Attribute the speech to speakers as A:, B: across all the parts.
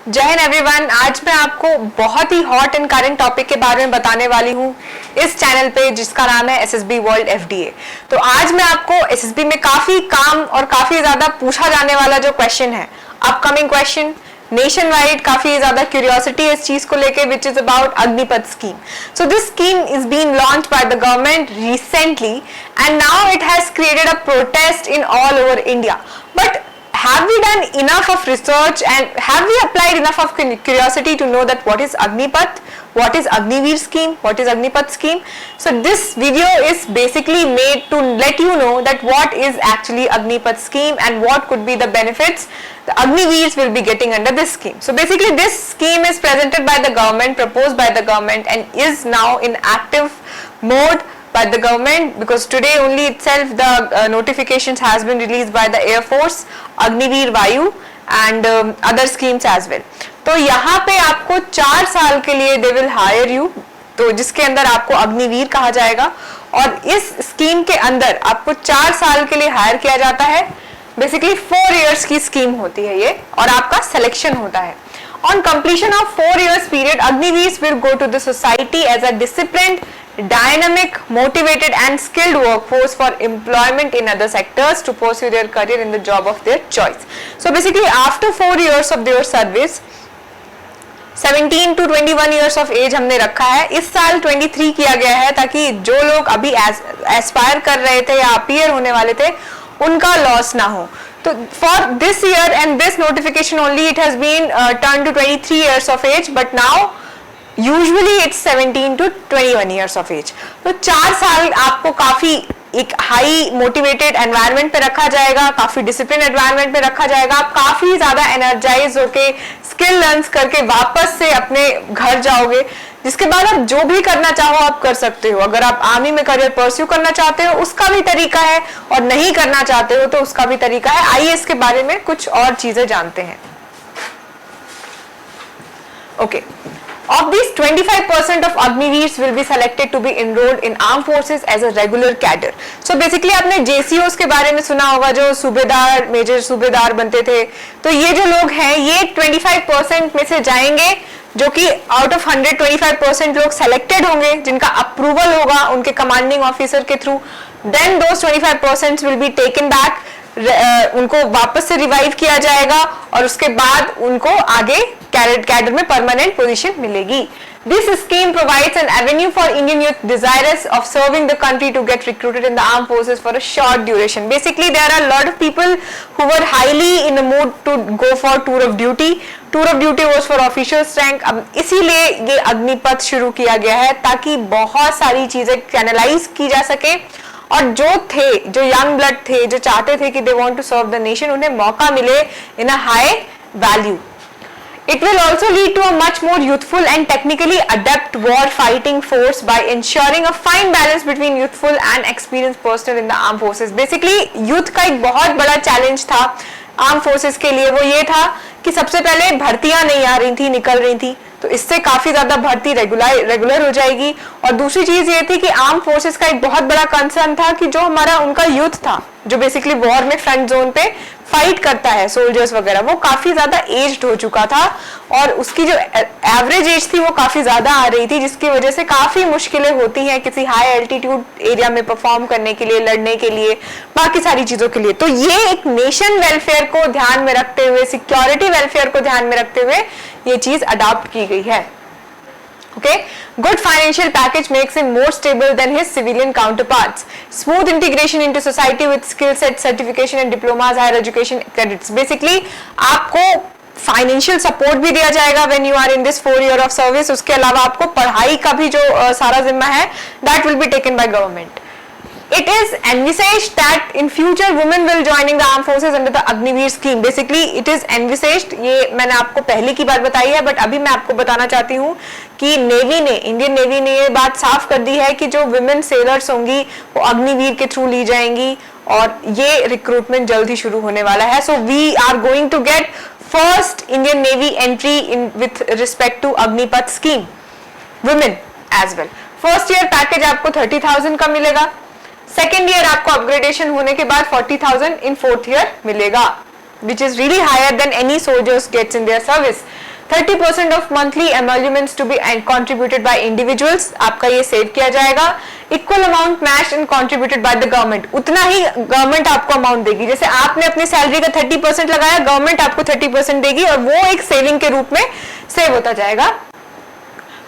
A: जय हिंद एवरीवन। आज मैं आपको बहुत ही हॉट एंड करंट टॉपिक के बारे में बताने वाली हूँ इस चैनल पे, जिसका नाम है एसएसबी वर्ल्ड एफडीए। तो आज मैं आपको एसएसबी में काफी काम और काफी ज्यादा पूछा जाने वाला जो क्वेश्चन है, अपकमिंग क्वेश्चन, नेशन वाइड काफी ज्यादा क्यूरियोसिटी है इस चीज को लेके, which is about Agnipath scheme. So this scheme is been launch by the government recently and now it has created a protest in all over India. But have we done enough of research and have we applied enough of curiosity to know that what is Agnipath, what is Agniveer scheme, what is Agnipath scheme? So this video is basically made to let you know that what is actually Agnipath scheme and what could be the benefits the Agniveers will be getting under this scheme. So basically this scheme is presented by the government, proposed by the government, and is now in active mode by the government, because today only itself the notifications has been released by the Air Force, Agniveer Vayu and other schemes as well. तो यहाँ पे आपको 4 साल के लिए they will hire you, तो जिसके अंदर आपको अग्निवीर कहा जाएगा, और इस स्कीम के अंदर आपको 4 साल के लिए हायर किया जाता है। बेसिकली 4 इयर्स की स्कीम होती है ये, और आपका सिलेक्शन होता है। On completion of 4 years period, Agniveers will go to the society as a disciplined, dynamic, motivated and skilled workforce for employment in other sectors to pursue their career in the job of their choice. So basically after 4 years of their service, 17 to 21 years of age हमने रखा है, इस साल 23 किया गया है, ताकि जो लोग अभी एस्पायर कर रहे थे या अपीयर होने वाले थे उनका लॉस ना हो। तो for this year and this notification only it has been turned to 23 years of age, but now usually it's 17 to 21 years of age. तो 4 साल आपको काफी एक हाई मोटिवेटेड एनवायरनमेंट पे रखा जाएगा, काफी डिसिप्लिन एनवायरनमेंट पे रखा जाएगा। आप काफी ज्यादा एनर्जाइज होके स्किल लर्न्स करके वापस से अपने घर जाओगे, जिसके बाद आप जो भी करना चाहो आप कर सकते हो। अगर आप आर्मी में करियर परस्यू करना चाहते हो उसका भी तरीका है, और नहीं करना चाहते हो तो उसका भी तरीका है। आइए इसके बारे में कुछ और चीजें जानते हैं। Okay, of these 25% of Agniveers will be selected to be enrolled in armed forces as a regular cadre. So basically आपने JCOs के बारे में सुना होगा, जो सूबेदार, मेजर सूबेदार बनते थे। तो ये जो लोग हैं ये 25% में से जाएंगे, जो कि आउट ऑफ 125% लोग सेलेक्टेड होंगे, जिनका अप्रूवल होगा उनके कमांडिंग ऑफिसर के through. Then those 25% will be taken back, उनको वापस से रिवाइव किया जाएगा, और उसके बाद उनको आगे कैडर में परमानेंट पोजीशन मिलेगी। This scheme provides an avenue for Indian youth desirous of serving the country to get recruited in the armed forces for a short duration. Basically, there are a lot of people who were highly in the mood to go for tour of duty. Tour of duty was for officers rank. अब इसीलिए ये अग्निपथ शुरू किया गया है, ताकि बहुत सारी चीजें चैनलाइज की जा सके, और जो यंग ब्लड थे, जो चाहते थे कि they want to serve the nation, उन्हें मौका मिले in a high value. It will also lead to a much more youthful and technically adept war fighting force by ensuring a fine balance between youthful and experienced personnel in the armed forces. Basically, youth का एक बहुत बड़ा challenge था arm forces के लिए, वो ये था कि सबसे पहले भर्तियां नहीं आ रही थी, निकल रही थी, तो इससे काफी ज्यादा भर्ती रेगुलर हो जाएगी। और दूसरी चीज ये थी कि आर्म फोर्सेस का एक बहुत बड़ा कंसर्न था कि जो हमारा उनका यूथ था, जो बेसिकली वॉर में फ्रंट जोन पे फाइट करता है, सोल्जर्स वगैरह, वो काफी ज्यादा एज्ड हो चुका था, और उसकी जो एवरेज एज थी वो काफी ज्यादा आ रही थी, जिसकी वजह से काफी मुश्किलें होती हैं किसी हाई एल्टीट्यूड एरिया में परफॉर्म करने के लिए, लड़ने के लिए, बाकी सारी चीजों के लिए। तो ये एक नेशन वेलफेयर को ध्यान में रखते हुए, सिक्योरिटी वेलफेयर को ध्यान में रखते हुए ये चीज अडॉप्ट की गई है। Okay, good financial package makes him more stable than his civilian counterparts. Smooth integration into society with skill set, certification and diplomas, higher education credits. Basically, आपको फाइनेंशियल सपोर्ट भी दिया जाएगा when you are in this 4 year of service. उसके अलावा आपको पढ़ाई का भी जो सारा जिम्मा है, that will be taken by government. It is envisaged that in future women will joining the armed forces under the Agniveer scheme. Basically, it is envisaged, ये मैंने आपको पहले की बात बताई है, बट अभी मैं आपको बताना चाहती हूँ कि नेवी ने, इंडियन नेवी ने ये बात साफ कर दी है कि जो विमेन सेलर्स होंगी वो अग्निवीर के थ्रू ली जाएंगी, और ये रिक्रूटमेंट जल्द ही शुरू होने वाला है। So we are going to get first Indian navy entry in with respect to Agnipath scheme, women as well. First year package आपको 30,000 का मिलेगा, सेकेंड ईयर आपको अपग्रेडेशन होने के बाद 40,000 इन 4th ईयर मिलेगा, which is really higher than any soldiers gets in their service. 30% of monthly emoluments to be contributed by individuals, आपका ये सेव किया जाएगा। Equal amount matched and contributed by the government, उतना ही गवर्नमेंट आपको amount देगी। जैसे आपने अपनी सैलरी का 30% लगाया, गवर्नमेंट आपको 30% देगी और वो एक सेविंग के रूप में सेव होता जाएगा।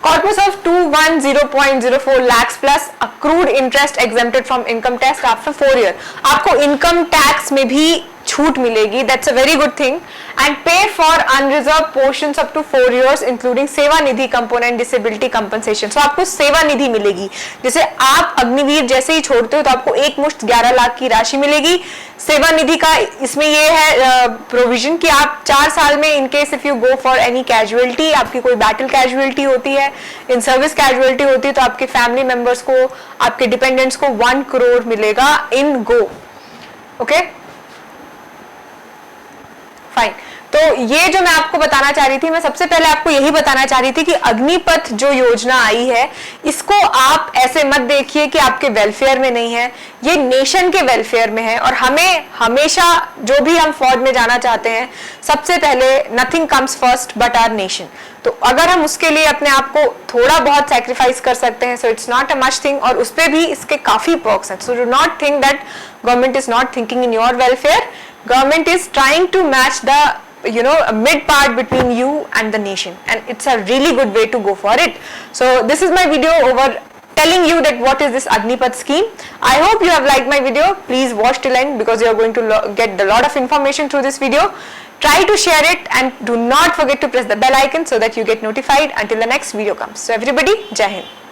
A: Corpus of 210.04 lakhs plus accrued interest exempted from income tax after 4 year, आपको इनकम टैक्स में भी छूट मिलेगी, that's a very good thing, and pay for unreserved portions up to 4 years including सेवा निधि component disability compensation। so आपको सेवा निधि मिलेगी, जैसे आप अग्निवीर जैसे ही छोड़ते हो तो आपको एक मुश्त 11 लाख की राशि मिलेगी। सेवा निधि का इसमें ये है प्रोविजन कि आप 4 साल में in case if you go for any casualty, आपकी कोई बैटल कैजुअलिटी होती है, इन सर्विस कैजुअलिटी होती है, तो आपके फैमिली मेंबर्स को, आपके डिपेंडेंट्स को 1 करोड़ मिलेगा इन गो। Okay fine. तो ये जो मैं आपको बताना चाह रही थी, मैं सबसे पहले आपको यही बताना चाह रही थी कि अग्निपथ जो योजना आई है, इसको आप ऐसे मत देखिए कि आपके वेलफेयर में नहीं है, ये नेशन के वेलफेयर में है। और हमें हमेशा जो भी हम फौज में जाना चाहते हैं, सबसे पहले nothing comes first but our nation. तो अगर हम उसके लिए अपने आप को थोड़ा बहुत सैक्रिफाइस कर सकते हैं, so it's not a much thing, और उस पर भी इसके काफी पर्क्स हैं। So do not think that government is not thinking in your welfare. Government is trying to match the mid part between you and the nation, and it's a really good way to go for it. So this is my video over telling you that what is this Agnipath scheme. I hope you have liked my video. Please watch till end because you are going to get a lot of information through this video. Try to share it and do not forget to press the bell icon so that you get notified until the next video comes. So everybody, Jai Hind.